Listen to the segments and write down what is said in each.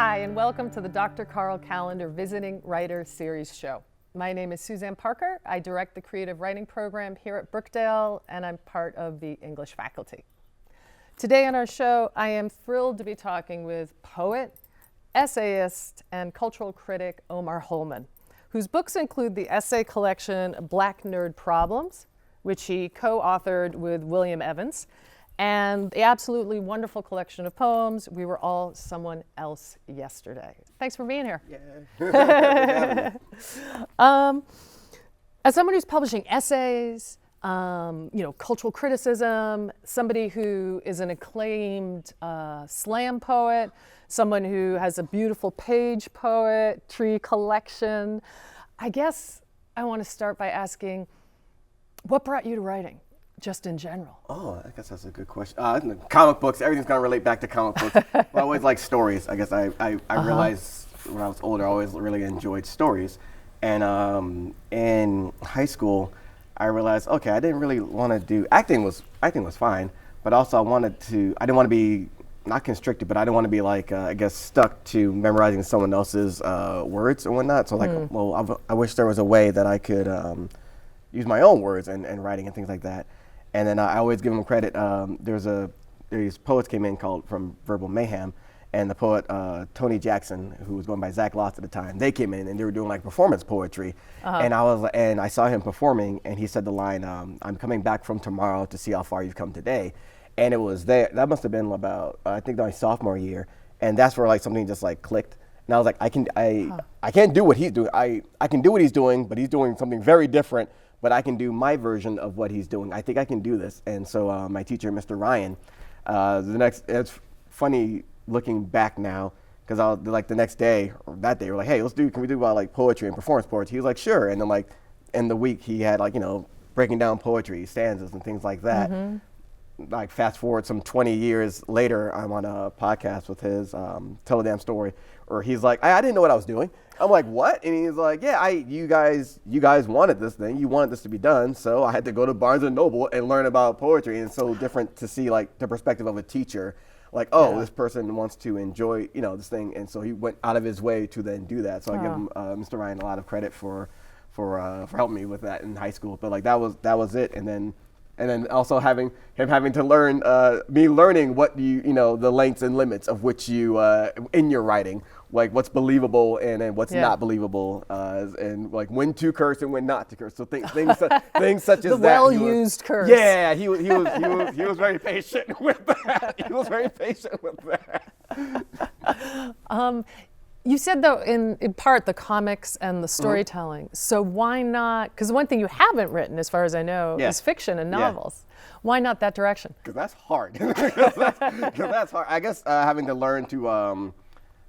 Hi, and welcome to the Dr. Carl Callender Visiting Writer Series show. My name is Suzanne Parker. I direct the creative writing program here at Brookdale, and I'm part of the English faculty. Today on our show, I am thrilled to be talking with poet, essayist, and cultural critic Omar Holmon, whose books include the essay collection Black Nerd Problems, which he co-authored with William Evans, and the absolutely wonderful collection of poems, We Were All Someone Else Yesterday. Thanks for being here. Yeah. As someone who's publishing essays, cultural criticism, somebody who is an acclaimed slam poet, someone who has a beautiful page poetry collection, I guess I want to start by asking, what brought you to writing? Just in general? Oh, I guess that's a good question. Comic books, everything's gonna relate back to comic books. But I always like stories. I guess I realized when I was older, I always really enjoyed stories. And in high school, I realized, okay, I didn't really want to do, acting was fine, but also I didn't want to be, not constricted, but I didn't want to be like, stuck to memorizing someone else's words and whatnot. So I wish there was a way that I could use my own words and writing and things like that. And then I always give them credit. These poets came in from Verbal Mayhem, and the poet Tony Jackson, who was going by Zach Lotz at the time, they came in and they were doing like performance poetry. And I saw him performing, and he said the line, "I'm coming back from tomorrow to see how far you've come today." And it was there. That must have been about I think my sophomore year, and that's where like something just like clicked. And I was like, I can't do what he's doing. I can do what he's doing, but he's doing something very different. But I can do my version of what he's doing. I think I can do this. And so my teacher, Mr. Ryan, it's funny looking back now, because the next day or that day, we're like, hey, can we do about like poetry and performance poetry? He was like, sure. And then like in the week he had like, breaking down poetry, stanzas and things like that. Mm-hmm. Like fast forward some 20 years later, I'm on a podcast with his Tell a Damn Story, where he's like, I didn't know what I was doing. I'm like, what? And he's like, yeah, you guys wanted this thing. You wanted this to be done. So I had to go to Barnes & Noble and learn about poetry. And it's so different to see like the perspective of a teacher. Like, this person wants to enjoy, this thing. And so he went out of his way to then do that. So I give him, Mr. Ryan, a lot of credit for helping me with that in high school. But like that was it. And then also having to learn, me learning what the lengths and limits of which you, in your writing, like what's believable and what's not believable, and like when to curse and when not to curse. So things such as the that. Well-used curse. Yeah, he was very patient with that. He was very patient with that. You said, though, in part, the comics and the storytelling. Mm-hmm. So why not, because one thing you haven't written, as far as I know, is fiction and novels. Yeah. Why not that direction? Because that's hard. That's hard. I guess having to learn to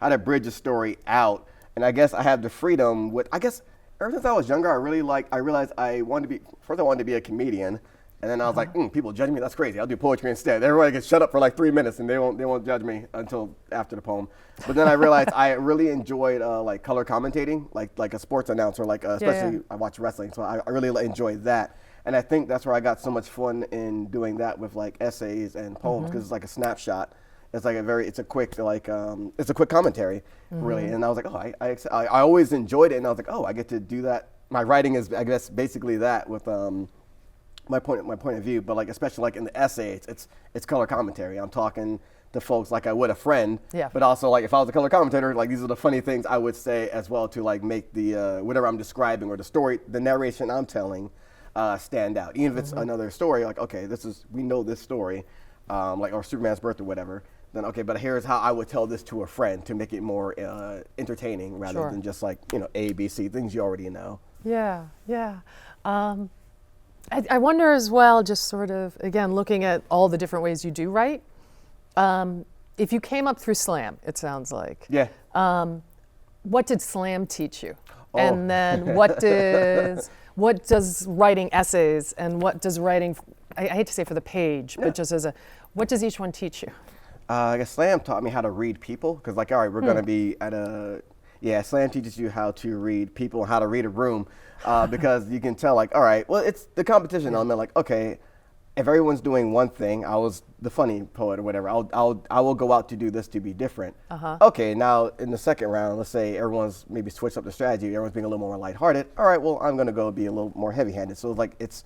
how to bridge a story out. And I guess I have the freedom ever since I was younger, I realized I wanted to be a comedian. And then I was like, people judge me? That's crazy. I'll do poetry instead. Everybody can shut up for like 3 minutes and they won't judge me until after the poem. But then I realized I really enjoyed like color commentating, like a sports announcer, especially I watch wrestling. So I really enjoyed that. And I think that's where I got so much fun in doing that with like essays and poems, because it's like a snapshot. It's like it's a quick commentary, really. And I was like, I always enjoyed it. And I was like, I get to do that. My writing is, I guess, basically that with my point of view, but like especially like in the essay, it's color commentary. I'm talking to folks like I would a friend, but also like if I was a color commentator, like these are the funny things I would say as well to like make the whatever I'm describing or the narration I'm telling stand out. Even if it's another story, like okay, we know this story, like or Superman's birth or whatever. Then okay, but here's how I would tell this to a friend to make it more entertaining rather than just like A, B, C, things you already know. Yeah. I wonder as well, just sort of, again, looking at all the different ways you do write, if you came up through slam, it sounds like. Yeah. What did slam teach you? And then what does writing essays and what does writing, I hate to say for the page, but just what does each one teach you? I guess slam taught me how to read people, because like, all right, we're going to be at slam teaches you how to read people, how to read a room, because you can tell like, all right, well, it's the competition element, like, okay, if everyone's doing one thing, I was the funny poet or whatever, I will go out to do this to be different. Okay, now in the second round, let's say everyone's maybe switched up the strategy, everyone's being a little more lighthearted. All right, well, I'm gonna go be a little more heavy-handed. So like it's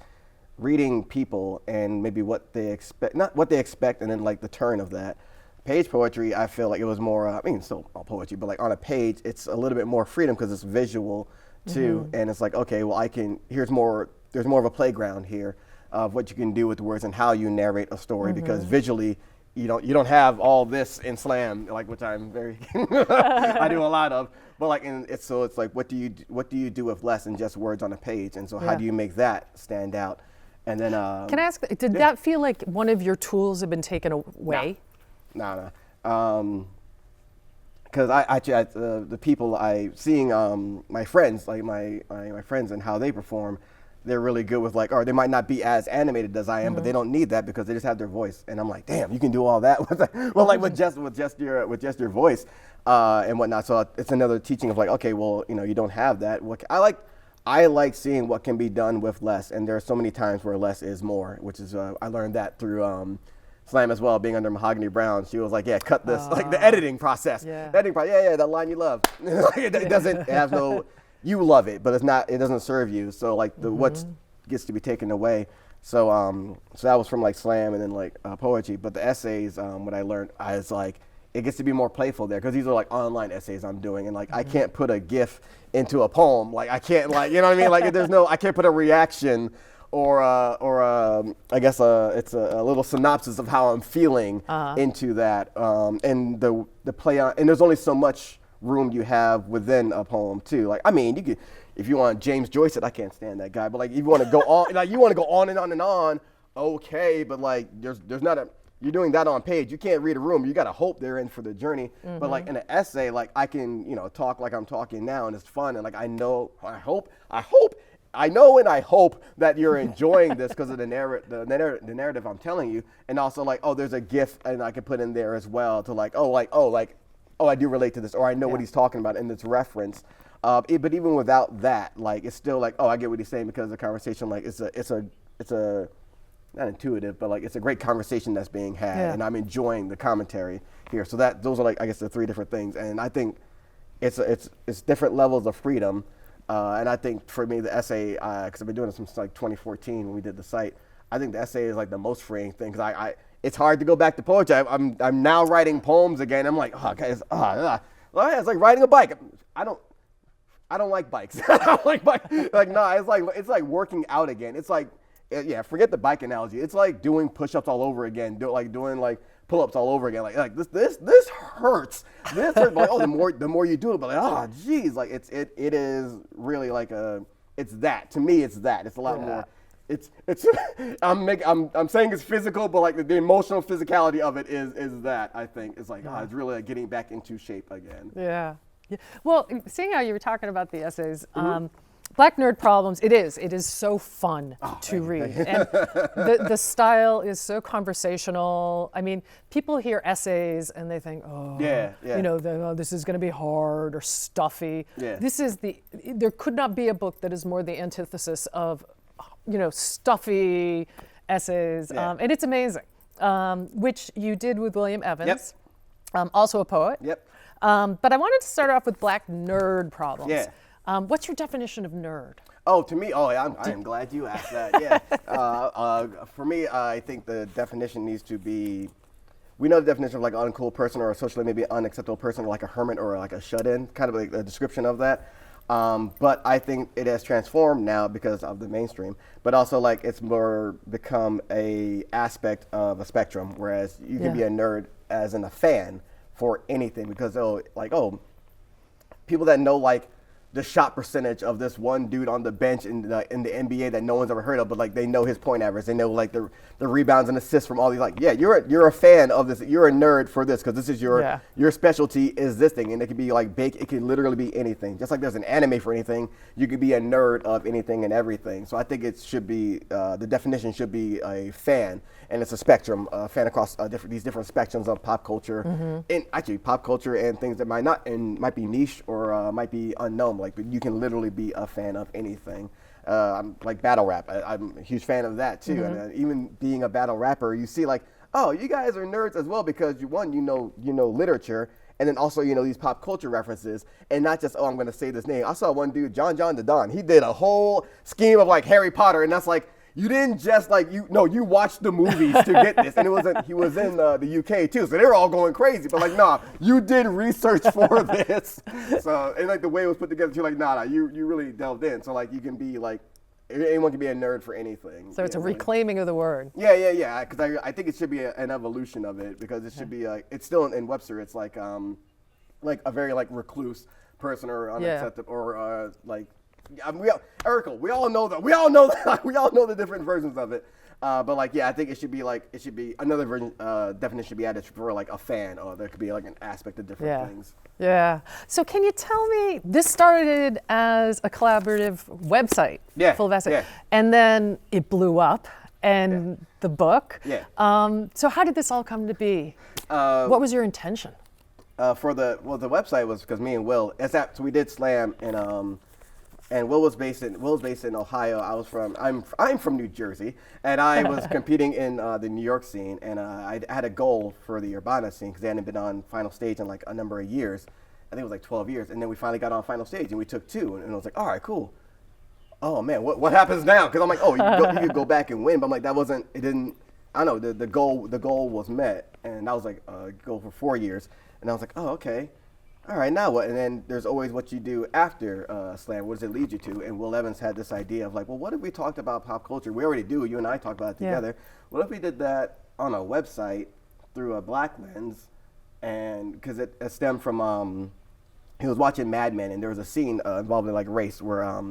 reading people and maybe what they expect, not what they expect, and then like the turn of that. Page poetry, I feel like it was more, I mean, still all poetry, but like on a page, it's a little bit more freedom because it's visual too. And it's like, okay, well, there's more of a playground here of what you can do with words and how you narrate a story, because visually you don't have all this in slam, like, which I'm very I do a lot of, but like it's like what do you do with less than just words on a page, and so how do you make that stand out? And then can I ask, did that feel like one of your tools had been taken away? No. Because the people seeing my friends, like my friends and how they perform, they're really good with like, or they might not be as animated as I am, but they don't need that because they just have their voice. And I'm like, damn, you can do all that with just your voice and whatnot. So it's another teaching of like, okay, well, you don't have that. I like seeing what can be done with less, and there are so many times where less is more, which is I learned that through Slam as well, being under Mahogany Brown. She was like, yeah, cut this, like the editing process. The editing process, yeah, that line you love. It has no, you love it, but it doesn't serve you. So like what gets to be taken away. So so that was from like Slam and then like poetry. But the essays, what I learned, I was like, it gets to be more playful there, because these are like online essays I'm doing, and like I can't put a GIF into a poem. Like I can't, like, you know what I mean? Like I can't put a reaction or I guess it's a little synopsis of how I'm feeling into that, and the play on, and there's only so much room you have within a poem too. Like, I mean, you could, if you want James Joyce it, I can't stand that guy, but like if you want to go on, like you want to go on and on and on, okay, but like there's not a, you're doing that on page, you can't read a room, you got to hope they're in for the journey. But like in an essay, like I can, talk like I'm talking now, and it's fun, and like I know and I hope that you're enjoying this because of the narrative I'm telling you, and also like, oh, there's a GIF and I can put in there as well to like, I do relate to this, or I know what he's talking about in this reference. But even without that, like it's still like, oh, I get what he's saying, because the conversation, like it's a not intuitive, but like it's a great conversation that's being had, and I'm enjoying the commentary here. So those are like, I guess, the three different things, and I think it's different levels of freedom. And I think for me, the essay, because I've been doing it since like 2014 when we did the site, I think the essay is like the most freeing thing, because it's hard to go back to poetry. I'm now writing poems again. I'm like, oh, guys, it's like riding a bike. I don't like bikes. I don't like bikes. Like, no, it's like working out again. It's like, yeah, forget the bike analogy. It's like doing push-ups all over again, doing like pull-ups all over again. Like this hurts. This hurts. Like, oh, the more you do it, but like, oh, geez, like it is really like it's that. To me, it's that. It's a lot more. It's I'm saying it's physical, but like the emotional physicality of it is that, I think. It's like, it's really like getting back into shape again. Yeah. Well, seeing how you were talking about the essays, Black Nerd Problems, it is so fun to read. And the style is so conversational. I mean, people hear essays and they think, this is going to be hard or stuffy. Yeah. There could not be a book that is more the antithesis of, stuffy essays. And it's amazing, which you did with William Evans, also a poet. But I wanted to start off with Black Nerd Problems. What's your definition of nerd? Oh, to me, I am glad you asked that. Yeah. For me, I think the definition needs to be, we know the definition of like an uncool person or a socially maybe unacceptable person, or like a hermit or like a shut-in, kind of like a description of that. But I think it has transformed now because of the mainstream, but also like it's more become a aspect of a spectrum, whereas you can be a nerd as in a fan for anything, because people that know like the shot percentage of this one dude on the bench in the NBA that no one's ever heard of, but like they know his point average, they know like the rebounds and assists from all these, like, you're a fan of this, you're a nerd for this, because this is your specialty is this thing, and it could be like big, it could literally be anything. Just like there's an anime for anything, you could be a nerd of anything and everything. So I think it should be, the definition should be a fan, and it's a spectrum, fan across these different spectrums of pop culture, and actually pop culture and things that might be niche or might be unknown. Like, but you can literally be a fan of anything. I'm like battle rap. I'm a huge fan of that too. And even being a battle rapper, you see like, oh, you guys are nerds as well because you know literature. And then also, these pop culture references, and not just, oh, I'm going to say this name. I saw one dude, John the Don. He did a whole scheme of like Harry Potter, and that's like, you didn't just like, you watched the movies to get this. And he was in the UK too, so they were all going crazy. But like, nah, you did research for this. So, and like the way it was put together, you're like, nah, you really delved in. So like, you can be like, anyone can be a nerd for anything. So it's a reclaiming of the word. Yeah. Because I think it should be an evolution of it, because it should be like, it's still in Webster. It's like a very like recluse person or unacceptable or like. Erica, we all know the different versions of it. But like, yeah, I think it should be another version. Definition should be added for like a fan, or there could be like an aspect of different things. Yeah. So can you tell me, this started as a collaborative website, full of essays, and then it blew up, and the book. Yeah. So how did this all come to be? What was your intention? For the website was because me and Will, so we did Slam and Will was based in Ohio. I'm from New Jersey, and I was competing in the New York scene, and I had a goal for the Urbana scene because they hadn't been on final stage in like a number of years. I think it was like 12 years, and then we finally got on final stage, and we took 2, and I was like, all right, cool. Oh man, what happens now? Because I'm like, oh, you could go back and win, but I'm like, it didn't. I don't know, the goal was met, and that was like a goal for 4 years, and I was like, oh, okay. All right, now what? And then there's always what you do after Slam. What does it lead you to? And Will Evans had this idea of like, well, what if we talked about pop culture? We already do. You and I talked about it together. What if we did that on a website through a black lens? And because it stemmed from, he was watching Mad Men, and there was a scene involving like race where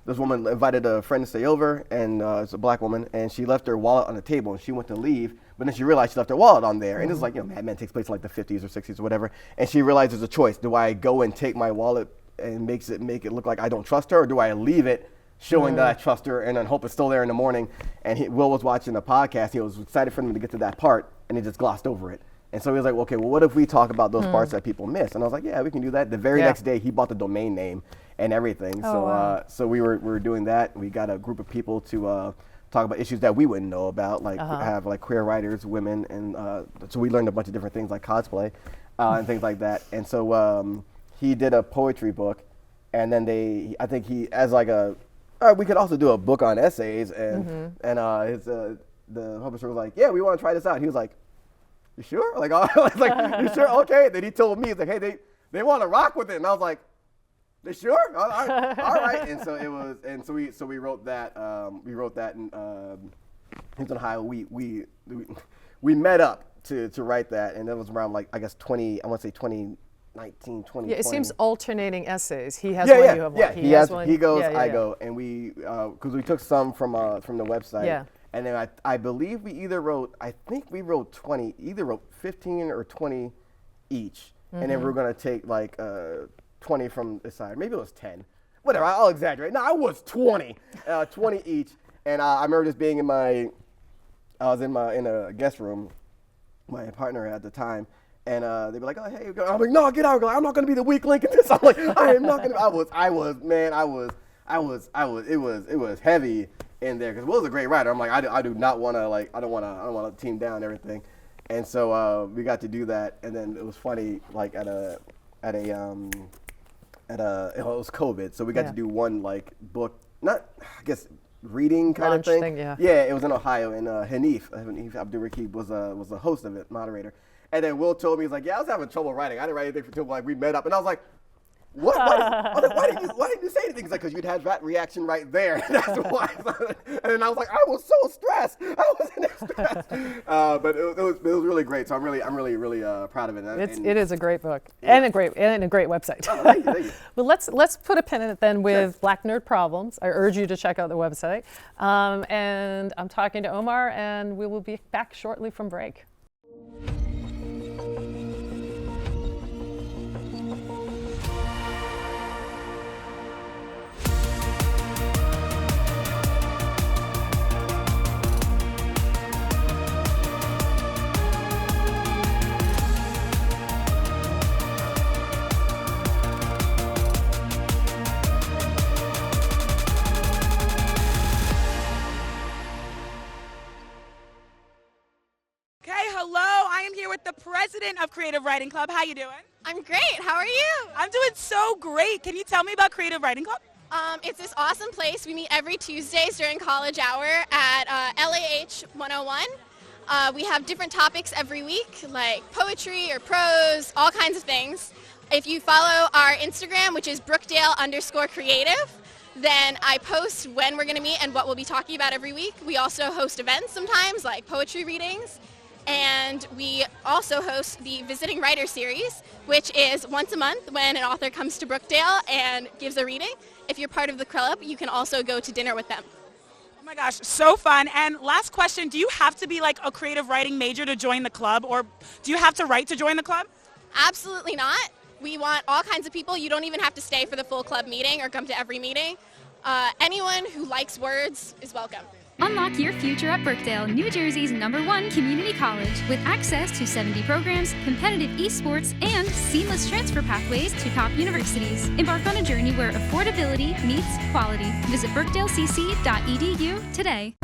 this woman invited a friend to stay over, and it's a black woman, and she left her wallet on the table, and she went to leave, but then she realized she left her wallet on there. And it's like, Mad Men takes place in like the 50s or 60s or whatever, and she realized there's a choice. Do I go and take my wallet and make it look like I don't trust her, or do I leave it showing that I trust her and then hope it's still there in the morning? And Will was watching the podcast. He was excited for him to get to that part, and he just glossed over it. And so he was like, okay, well, what if we talk about those parts that people miss? And I was like, yeah, we can do that. The very next day, he bought the domain name and everything. So we were doing that. We got a group of people to talk about issues that we wouldn't know about, like have like queer writers, women, and so we learned a bunch of different things like cosplay and things like that. And so he did a poetry book, and then I think he as like all right, we could also do a book on essays, and the publisher was like, yeah, we want to try this out. He was like, you sure? Like, I was like, you sure? Okay. Then he told me, he's like, hey, they want to rock with it, and I was like, they sure? All right. And so it was, and so we wrote that. We wrote that, and he was in Ohio. We met up to write that, and it was around like I guess 2019, 2020. Yeah, it seems alternating essays. He has one, you have one. Yeah, he has one. He goes, I go, and we because we took some from the website. Yeah. And then I believe we wrote 15 or 20 each, and then we were gonna take like 20 from the side. Maybe it was 10. Whatever, I'll exaggerate. No, I was 20. 20 each. And I remember just being in a guest room, my partner at the time, and they'd be like, oh, hey, I'm like, no, get out. I'm not going to be the weak link in this. I'm like, I am not going to. It was heavy in there because Will's a great writer. I'm like, I do not want to, like, I don't want to team down and everything. And so we got to do that. And then it was funny, like it was COVID, so we got to do one like book, not I guess reading kind Launch of thing. Yeah, it was in Ohio, and Hanif Abdurraqib was the host of it, moderator. And then Will told me, he's like, yeah, I was having trouble writing. I didn't write anything until like we met up, and I was like, what? Why didn't you say anything? He's like, because you'd had that reaction right there. That's why. And then I was like, I was so stressed. I wasn't stressed. But it was really great. So I'm really proud of it. It is a great book and a great website. Oh, thank you. Well, let's put a pin in it then with Black Nerd Problems. I urge you to check out the website. And I'm talking to Omar, and we will be back shortly from break. with the president of Creative Writing Club. How you doing? I'm great. How are you? I'm doing so great. Can you tell me about Creative Writing Club? It's this awesome place. We meet every Tuesdays during college hour at LAH 101. We have different topics every week, like poetry or prose, all kinds of things. If you follow our Instagram, which is Brookdale_creative, then I post when we're going to meet and what we'll be talking about every week. We also host events sometimes, like poetry readings. And we also host the Visiting Writer Series, which is once a month when an author comes to Brookdale and gives a reading. If you're part of the club, you can also go to dinner with them. Oh my gosh, so fun. And last question, do you have to be like a creative writing major to join the club, or do you have to write to join the club? Absolutely not. We want all kinds of people. You don't even have to stay for the full club meeting or come to every meeting. Anyone who likes words is welcome. Unlock your future at Brookdale, New Jersey's #1 community college, with access to 70 programs, competitive esports, and seamless transfer pathways to top universities. Embark on a journey where affordability meets quality. Visit brookdalecc.edu today.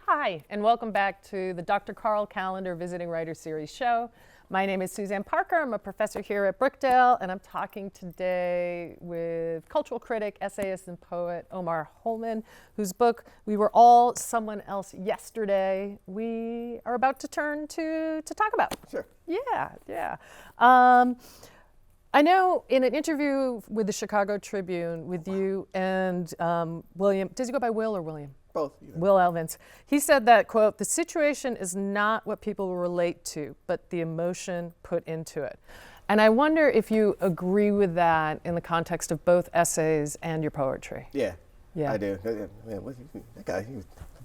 Hi, and welcome back to the Dr. Carl Callender Visiting Writer Series show. My name is Suzanne Parker. I'm a professor here at Brookdale, and I'm talking today with cultural critic, essayist, and poet Omar Holmon, whose book, We Were All Someone Else Yesterday, we are about to turn to talk about. Sure. Yeah. I know in an interview with the Chicago Tribune with you and William, does he go by Will or William? Both. Either. Will Evans. He said that, quote, "The situation is not what people will relate to, but the emotion put into it." And I wonder if you agree with that in the context of both essays and your poetry. Yeah. Yeah. I do. Man, that guy,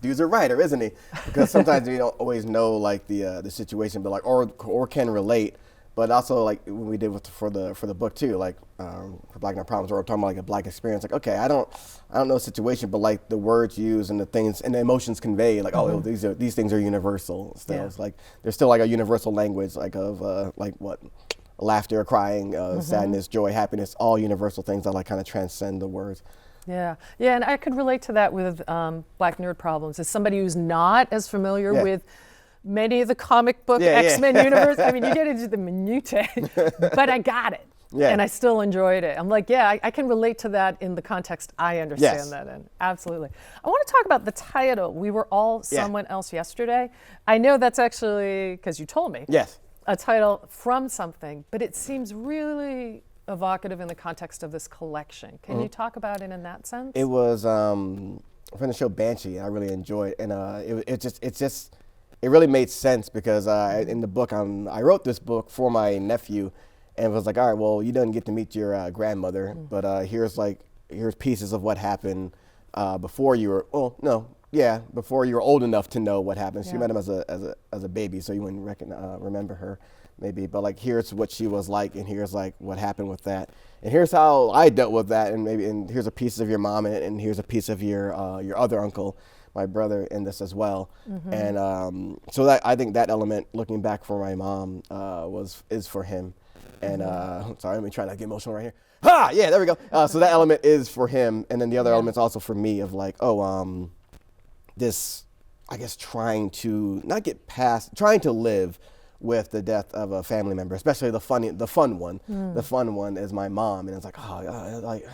dude's a writer, isn't he? Because sometimes you don't always know like the situation, but like or can relate. But also, like when we did for the book too, like for Black Not Problems, where we're talking about like a Black experience. Like, okay, I don't know the situation, but like the words used and the things and the emotions conveyed, like oh, these things are universal. Still, Yeah. it's like there's still like a universal language, like of like what, laughter, crying, sadness, joy, happiness, all universal things that like kind of transcend the words. Yeah, and I could relate to that with Black Nerd Problems. As somebody who's not as familiar with many of the comic book X-Men universe, I mean, you get into the minutiae, but I got it. Yeah. And I still enjoyed it. I'm like, I can relate to that in the context I understand that in. Absolutely. I want to talk about the title, We Were All Someone Else Yesterday. I know that's actually, because you told me, a title from something, but it seems really evocative in the context of this collection. Can you talk about it in that sense? It was from the show Banshee. I really enjoyed it, and it really made sense because in the book, I wrote this book for my nephew, and was like, all right, well, you didn't get to meet your grandmother, but here's pieces of what happened before you were, before you were old enough to know what happened. She met him as a baby, so you wouldn't remember her maybe, but like here's what she was like, and here's like what happened with that, and here's how I dealt with that, and here's a piece of your mom, and here's a piece of your other uncle, my brother, in this as well. And so that I think that element, looking back for my mom, is for him. And sorry, let me try not to get emotional right here. Yeah, there we go. So that element is for him, and then the other element's also for me of like, this, I guess, trying to live with the death of a family member, especially the fun one. The fun one is my mom, and it's like,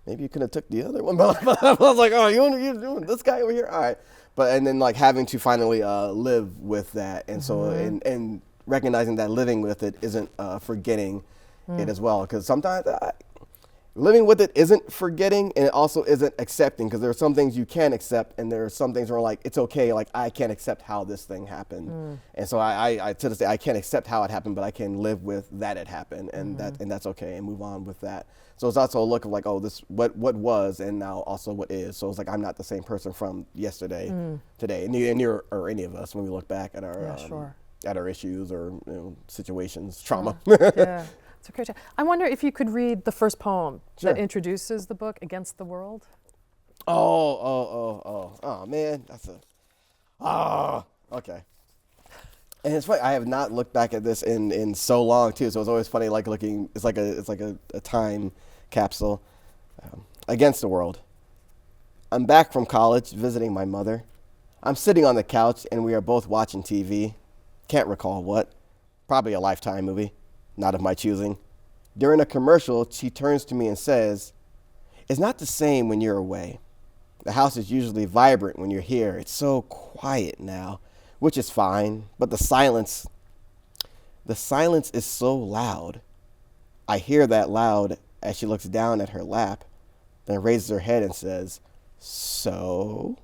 maybe you could have took the other one, but I was like, oh, you're doing this guy over here, all right. And then like having to finally live with that, and so and recognizing that living with it isn't forgetting it as well, because sometimes living with it isn't forgetting, and it also isn't accepting, because there are some things you can accept, and there are some things where like it's okay, like I can't accept how this thing happened, and so I to this day I can't accept how it happened, but I can live with that it happened, and that's okay, and move on with that. So it's also a look of like, oh, this what was, and now also what is. So it's like I'm not the same person from yesterday, today, and you or any of us when we look back at our at our issues or situations, trauma. Yeah. It's a great job. I wonder if you could read the first poem that introduces the book, Against the World. Oh, man, that's okay. And it's funny, I have not looked back at this in so long too. So it's always funny, like looking. It's like a time capsule. Against the world. I'm back from college visiting my mother. I'm sitting on the couch and we are both watching TV. Can't recall what. Probably a Lifetime movie, not of my choosing. During a commercial, she turns to me and says, "It's not the same when you're away. The house is usually vibrant when you're here. It's so quiet now," which is fine, but the silence is so loud. I hear that loud as she looks down at her lap, then raises her head and says, "So,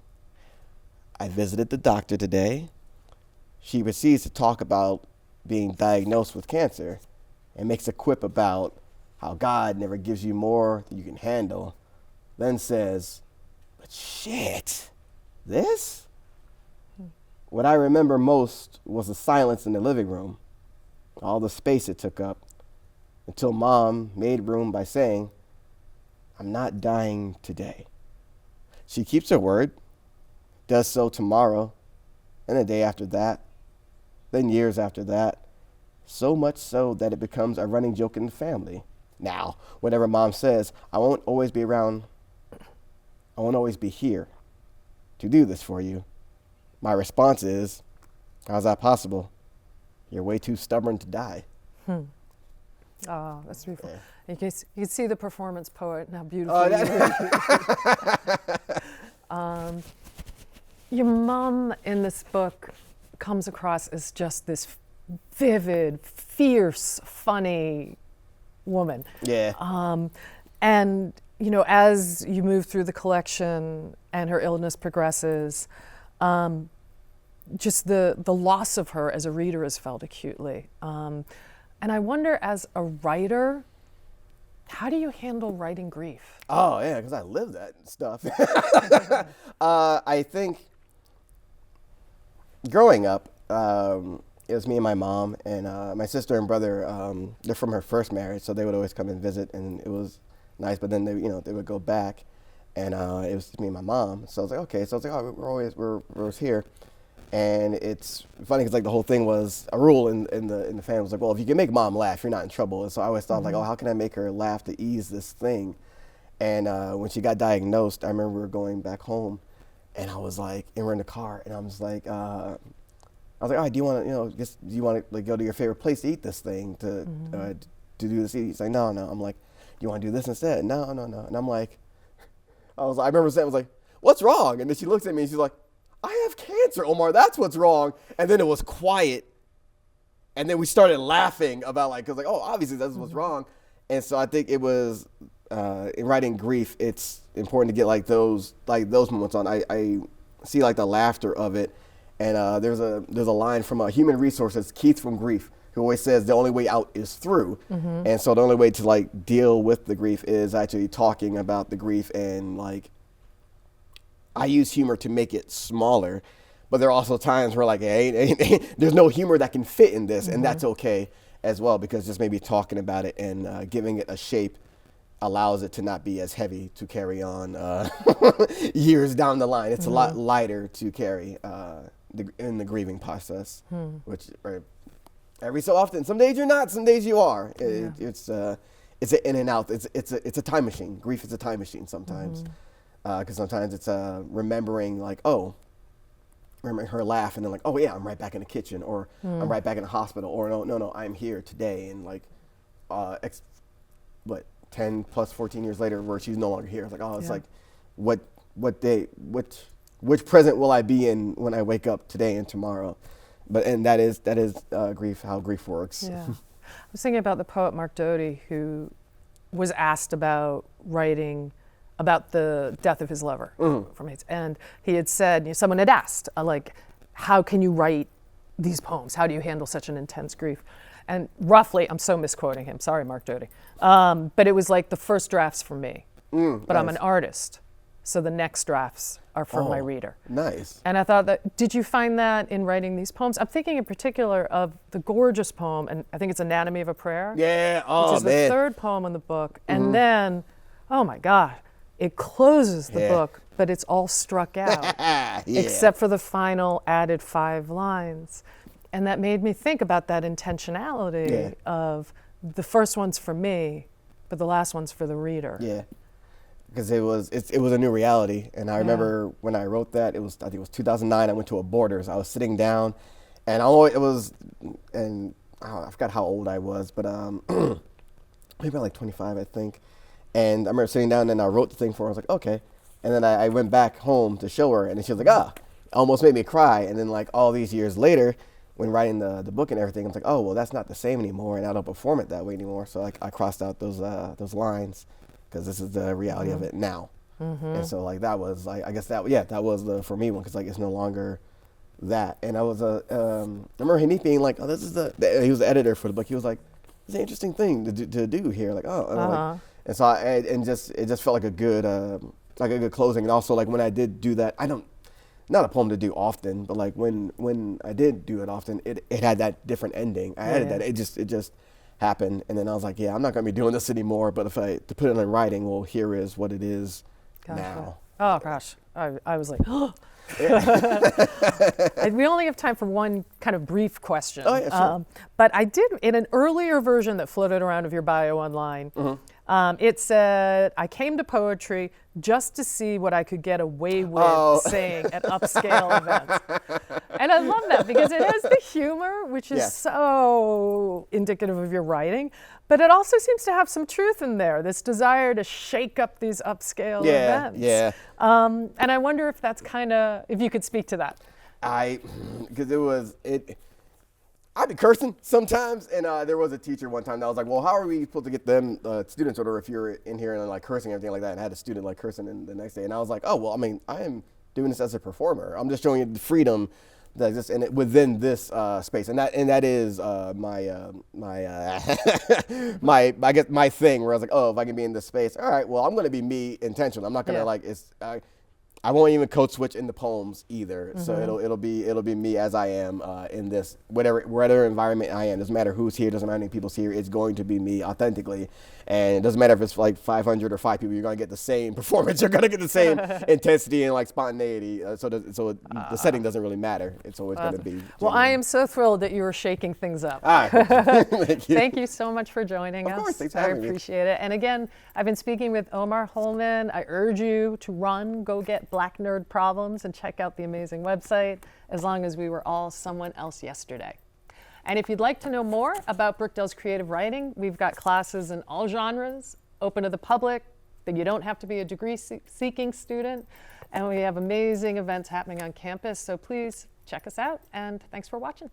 I visited the doctor today." She proceeds to talk about being diagnosed with cancer and makes a quip about how God never gives you more than you can handle, then says, "But shit, this?" What I remember most was the silence in the living room, all the space it took up, until Mom made room by saying, "I'm not dying today." She keeps her word, does so tomorrow, and the day after that, then years after that, so much so that it becomes a running joke in the family. Now, whatever Mom says, I won't always be around, I won't always be here to do this for you. My response is, "How's that possible? You're way too stubborn to die." Oh, that's beautiful. Yeah. You can see the performance poet and how beautiful you read. Your mom in this book comes across as just this vivid, fierce, funny woman. Yeah. And, as you move through the collection and her illness progresses, just the loss of her as a reader is felt acutely. And I wonder, as a writer, how do you handle writing grief? Oh, yeah, because I live that stuff. I think growing up, it was me and my mom and my sister and brother. They're from her first marriage, so they would always come and visit, and it was nice. But then they would go back, and it was just me and my mom. So I was like, okay. So I was like, oh, we're always here. And it's funny because like the whole thing was a rule in the family was like, well, if you can make Mom laugh, you're not in trouble. And so I always thought like, oh, how can I make her laugh to ease this thing? And when she got diagnosed, I remember we were going back home, and I was like, and we're in the car, and I was like, all right, do you want to like go to your favorite place to eat this thing to do this? He's like, no. I'm like, you want to do this instead? No. And I'm like, I remember saying, I was like, what's wrong? And then she looks at me and she's like, I have cancer, Omar, that's what's wrong. And then it was quiet. And then we started laughing about because oh, obviously that's what's wrong. And so I think it was, in writing grief, it's important to get like those moments on. I see like the laughter of it. And there's a line from Human Resources, Keith from Grief, who always says the only way out is through. And so the only way to like deal with the grief is actually talking about the grief, and like I use humor to make it smaller, but there are also times where like, hey, there's no humor that can fit in this, and that's okay as well, because just maybe talking about it and giving it a shape allows it to not be as heavy to carry on years down the line. It's a lot lighter to carry in the grieving process, which every so often, some days you're not, some days you are. It's an in and out. It's a time machine. Grief is a time machine sometimes. Because sometimes it's remembering like, oh, remembering her laugh, and then like, oh yeah, I'm right back in the kitchen, or I'm right back in the hospital, or no, I'm here today, and like, 10 plus 14 years later, where she's no longer here. It's like, oh, it's like, which present will I be in when I wake up today and tomorrow? And that is grief, how grief works. Yeah, I was thinking about the poet Mark Doty, who was asked about writing about the death of his lover from AIDS. And he had said, someone had asked, like, how can you write these poems? How do you handle such an intense grief? And roughly, I'm so misquoting him, sorry, Mark Doty, but it was like, the first draft's for me, but nice. I'm an artist, so the next drafts are for my reader. Nice. And I thought did you find that in writing these poems? I'm thinking in particular of the gorgeous poem, and I think it's Anatomy of a Prayer. Yeah, which is the third poem in the book. And then, oh my God, it closes the book, but it's all struck out, except for the final added 5 lines. And that made me think about that intentionality of the first one's for me, but the last one's for the reader. Yeah. because it was a new reality. And I remember when I wrote that, I think it was 2009. I went to a Borders. I was sitting down, and I forgot how old I was, but maybe like 25, I think. And I remember sitting down and I wrote the thing for her. I was like, okay. And then I went back home to show her, and then she was like, it almost made me cry. And then like all these years later, when writing the book and everything, I was like, oh, well, that's not the same anymore, and I don't perform it that way anymore. So I crossed out those lines, because this is the reality of it now. And so like that was like, I guess that was the for me one, because like it's no longer that. And I was I remember him being like, oh, this is he was the editor for the book. He was like, it's an interesting thing to do here. Like, oh, and so it just felt like a good closing. And also like when I did do that, not a poem to do often, but like when I did do it often, it had that different ending. I added that. It just happened. And then I was like, yeah, I'm not going to be doing this anymore. But to put it in writing, well, here is what it is now. Oh gosh, I was like, oh. We only have time for one kind of brief question. Oh, yeah, sure. But I did, in an earlier version that floated around of your bio online, it said, I came to poetry just to see what I could get away with saying at upscale events. And I love that, because it has the humor, which is so indicative of your writing, but it also seems to have some truth in there, this desire to shake up these upscale events. Yeah. And I wonder if that's if you could speak to that. Because I'd be cursing sometimes, and there was a teacher one time that was like, well, how are we supposed to get them students order if you're in here and like cursing and everything like that, and I had a student like cursing in the next day, and I was like, oh, well, I mean, I am doing this as a performer. I'm just showing you the freedom that exists within this space, and that is I guess my thing, where I was like, oh, if I can be in this space, all right, well, I'm going to be me intentional. I'm not going to I won't even code switch in the poems either. So it'll be me as I am in this whatever environment I am. Doesn't matter who's here, doesn't matter how many people's here. It's going to be me authentically, and it doesn't matter if it's like 500 or 5 people. You're gonna get the same performance. You're gonna get the same intensity and like spontaneity. So the setting doesn't really matter. It's always gonna be. Genuine. Well, I am so thrilled that you were shaking things up. Thank you. Thank you so much for joining us. Of course, thanks for having me. I appreciate it. And again, I've been speaking with Omar Holmon. I urge you to go get Black Nerd Problems and check out the amazing website, As Long as We Were All Someone Else Yesterday. And if you'd like to know more about Brookdale's creative writing, we've got classes in all genres, open to the public, that you don't have to be a degree-seeking student, and we have amazing events happening on campus, so please check us out, and thanks for watching.